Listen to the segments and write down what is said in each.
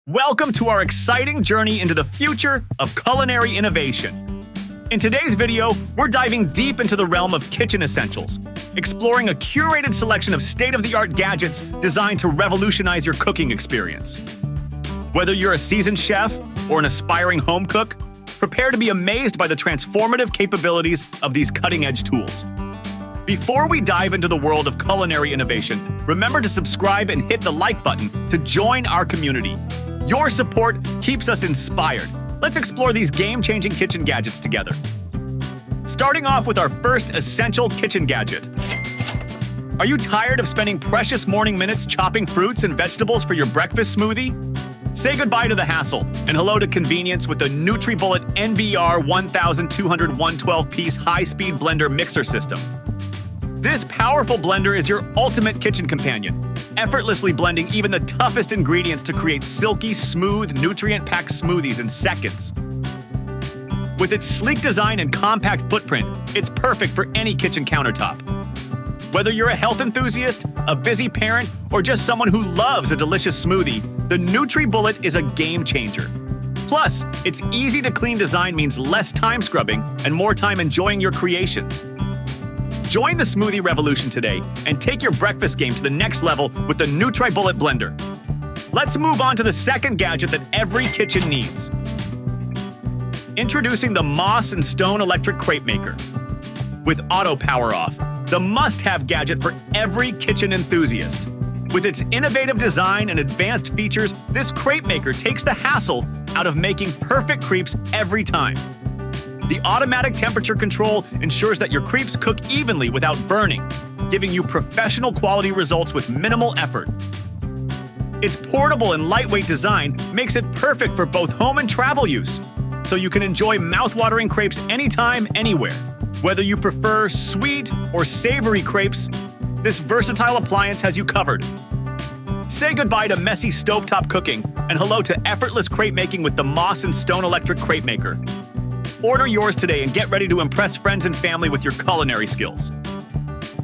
Welcome to our exciting journey into the future of culinary innovation. In today's video, we're diving deep into the realm of kitchen essentials, exploring a curated selection of state-of-the-art gadgets designed to revolutionize your cooking experience. Whether you're a seasoned chef or an aspiring home cook, prepare to be amazed by the transformative capabilities of these cutting-edge tools. Before we dive into the world of culinary innovation, remember to subscribe and hit the like button to join our community. Your support keeps us inspired. Let's explore these game-changing kitchen gadgets together. Starting off with our first essential kitchen gadget. Are you tired of spending precious morning minutes chopping fruits and vegetables for your breakfast smoothie? Say goodbye to the hassle and hello to convenience with the NutriBullet NBR 1200 112-piece high-speed blender mixer system. This powerful blender is your ultimate kitchen companion, effortlessly blending even the toughest ingredients to create silky, smooth, nutrient-packed smoothies in seconds. With its sleek design and compact footprint, it's perfect for any kitchen countertop. Whether you're a health enthusiast, a busy parent, or just someone who loves a delicious smoothie, the NutriBullet is a game changer. Plus, its easy-to-clean design means less time scrubbing and more time enjoying your creations. Join the smoothie revolution today and take your breakfast game to the next level with the NutriBullet blender. Let's move on to the second gadget that every kitchen needs. Introducing the Moss & Stone electric crepe maker. With auto power off, the must-have gadget for every kitchen enthusiast. With its innovative design and advanced features, this crepe maker takes the hassle out of making perfect crepes every time. The automatic temperature control ensures that your crepes cook evenly without burning, giving you professional quality results with minimal effort. Its portable and lightweight design makes it perfect for both home and travel use, so you can enjoy mouth-watering crepes anytime, anywhere. Whether you prefer sweet or savory crepes, this versatile appliance has you covered. Say goodbye to messy stovetop cooking and hello to effortless crepe making with the Moss & Stone electric crepe maker. Order yours today and get ready to impress friends and family with your culinary skills.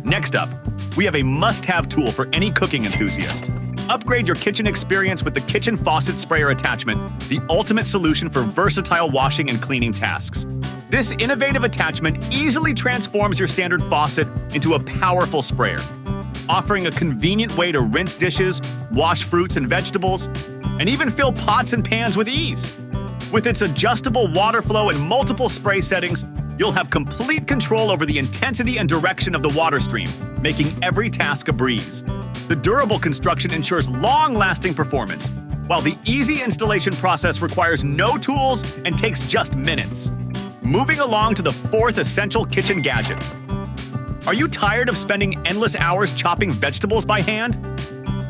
Next up, we have a must-have tool for any cooking enthusiast. Upgrade your kitchen experience with the Kitchen Faucet Sprayer Attachment, the ultimate solution for versatile washing and cleaning tasks. This innovative attachment easily transforms your standard faucet into a powerful sprayer, offering a convenient way to rinse dishes, wash fruits and vegetables, and even fill pots and pans with ease. With its adjustable water flow and multiple spray settings, you'll have complete control over the intensity and direction of the water stream, making every task a breeze. The durable construction ensures long-lasting performance, while the easy installation process requires no tools and takes just minutes. Moving along to the fourth essential kitchen gadget. Are you tired of spending endless hours chopping vegetables by hand?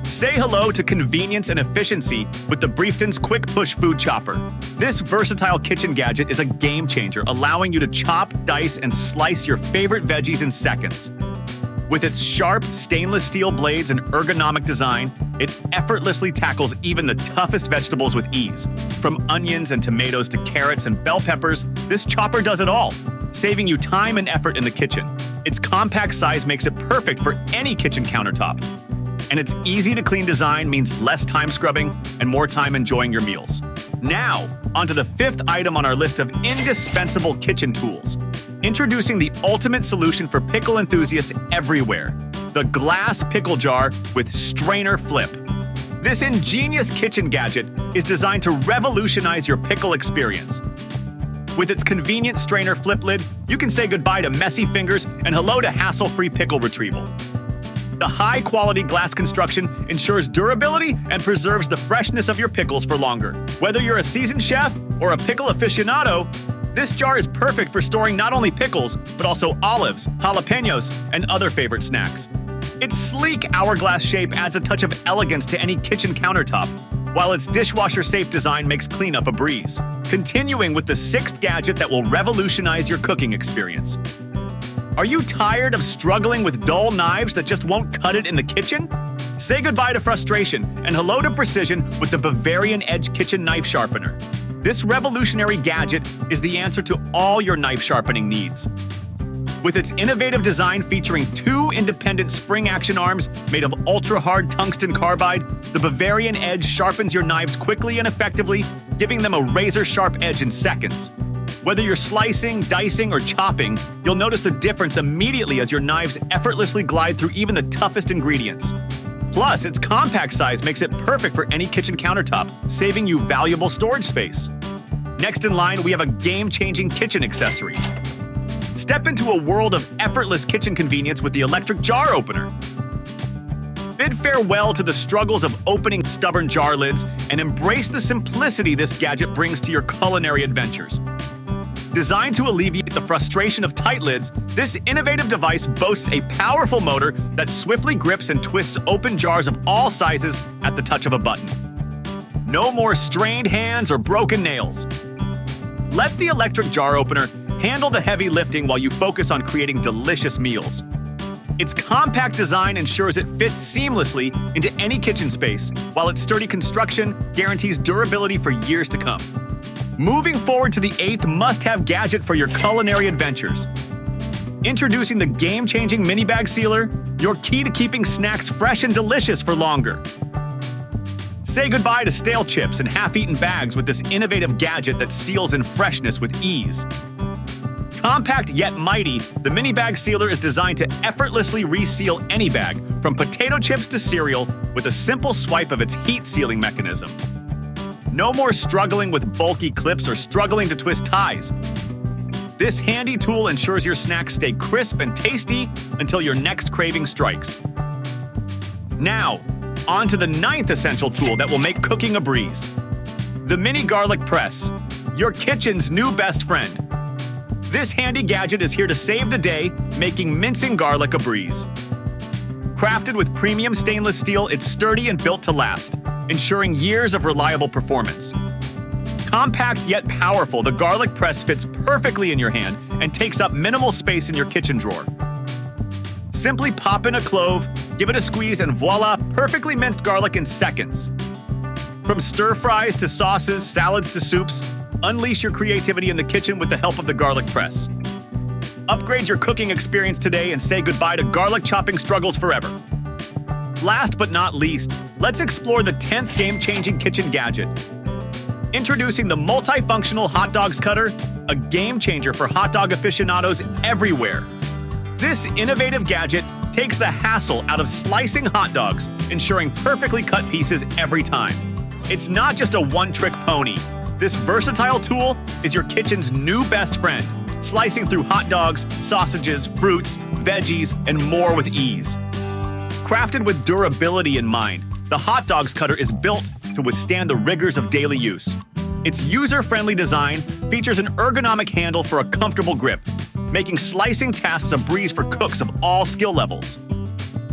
Say hello to convenience and efficiency with the Brintons Quick Push Food Chopper. This versatile kitchen gadget is a game changer, allowing you to chop, dice, and slice your favorite veggies in seconds. With its sharp stainless steel blades and ergonomic design, it effortlessly tackles even the toughest vegetables with ease. From onions and tomatoes to carrots and bell peppers, this chopper does it all, saving you time and effort in the kitchen. Its compact size makes it perfect for any kitchen countertop. And its easy-to-clean design means less time scrubbing and more time enjoying your meals. Now, onto the fifth item on our list of indispensable kitchen tools. Introducing the ultimate solution for pickle enthusiasts everywhere, the glass pickle jar with strainer flip. This ingenious kitchen gadget is designed to revolutionize your pickle experience. With its convenient strainer flip lid, you can say goodbye to messy fingers and hello to hassle-free pickle retrieval. The high-quality glass construction ensures durability and preserves the freshness of your pickles for longer. Whether you're a seasoned chef or a pickle aficionado, this jar is perfect for storing not only pickles, but also olives, jalapenos, and other favorite snacks. Its sleek hourglass shape adds a touch of elegance to any kitchen countertop, while its dishwasher-safe design makes cleanup a breeze. Continuing with the sixth gadget that will revolutionize your cooking experience. Are you tired of struggling with dull knives that just won't cut it in the kitchen? Say goodbye to frustration and hello to precision with the Bavarian Edge kitchen knife sharpener. This revolutionary gadget is the answer to all your knife sharpening needs. With its innovative design featuring 2 independent spring-action arms made of ultra-hard tungsten carbide, the Bavarian Edge sharpens your knives quickly and effectively, giving them a razor-sharp edge in seconds. Whether you're slicing, dicing, or chopping, you'll notice the difference immediately as your knives effortlessly glide through even the toughest ingredients. Plus, its compact size makes it perfect for any kitchen countertop, saving you valuable storage space. Next in line, we have a game-changing kitchen accessory. Step into a world of effortless kitchen convenience with the electric jar opener. Bid farewell to the struggles of opening stubborn jar lids and embrace the simplicity this gadget brings to your culinary adventures. Designed to alleviate the frustration of tight lids, this innovative device boasts a powerful motor that swiftly grips and twists open jars of all sizes at the touch of a button. No more strained hands or broken nails. Let the electric jar opener handle the heavy lifting while you focus on creating delicious meals. Its compact design ensures it fits seamlessly into any kitchen space, while its sturdy construction guarantees durability for years to come. Moving forward to the 8th must-have gadget for your culinary adventures. Introducing the game-changing mini bag sealer, your key to keeping snacks fresh and delicious for longer. Say goodbye to stale chips and half-eaten bags with this innovative gadget that seals in freshness with ease. Compact yet mighty, the mini bag sealer is designed to effortlessly reseal any bag, from potato chips to cereal, with a simple swipe of its heat-sealing mechanism. No more struggling with bulky clips or struggling to twist ties. This handy tool ensures your snacks stay crisp and tasty until your next craving strikes. Now, on to the 9th essential tool that will make cooking a breeze. The mini garlic press, your kitchen's new best friend. This handy gadget is here to save the day, making mincing garlic a breeze. Crafted with premium stainless steel, it's sturdy and built to last, ensuring years of reliable performance. Compact yet powerful, the garlic press fits perfectly in your hand and takes up minimal space in your kitchen drawer. Simply pop in a clove, give it a squeeze, and voila, perfectly minced garlic in seconds. From stir-fries to sauces, salads to soups, unleash your creativity in the kitchen with the help of the garlic press. Upgrade your cooking experience today and say goodbye to garlic chopping struggles forever. Last but not least, let's explore the 10th game-changing kitchen gadget. Introducing the multifunctional hot dogs cutter, a game-changer for hot dog aficionados everywhere. This innovative gadget takes the hassle out of slicing hot dogs, ensuring perfectly cut pieces every time. It's not just a one-trick pony. This versatile tool is your kitchen's new best friend, slicing through hot dogs, sausages, fruits, veggies, and more with ease. Crafted with durability in mind, the hot dogs cutter is built to withstand the rigors of daily use. Its user-friendly design features an ergonomic handle for a comfortable grip, making slicing tasks a breeze for cooks of all skill levels.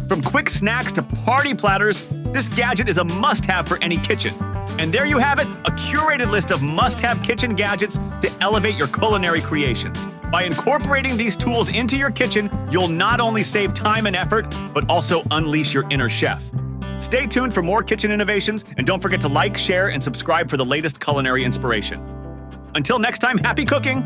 From quick snacks to party platters, this gadget is a must-have for any kitchen. And there you have it, a curated list of must-have kitchen gadgets to elevate your culinary creations. By incorporating these tools into your kitchen, you'll not only save time and effort, but also unleash your inner chef. Stay tuned for more kitchen innovations, and don't forget to like, share, and subscribe for the latest culinary inspiration. Until next time, happy cooking!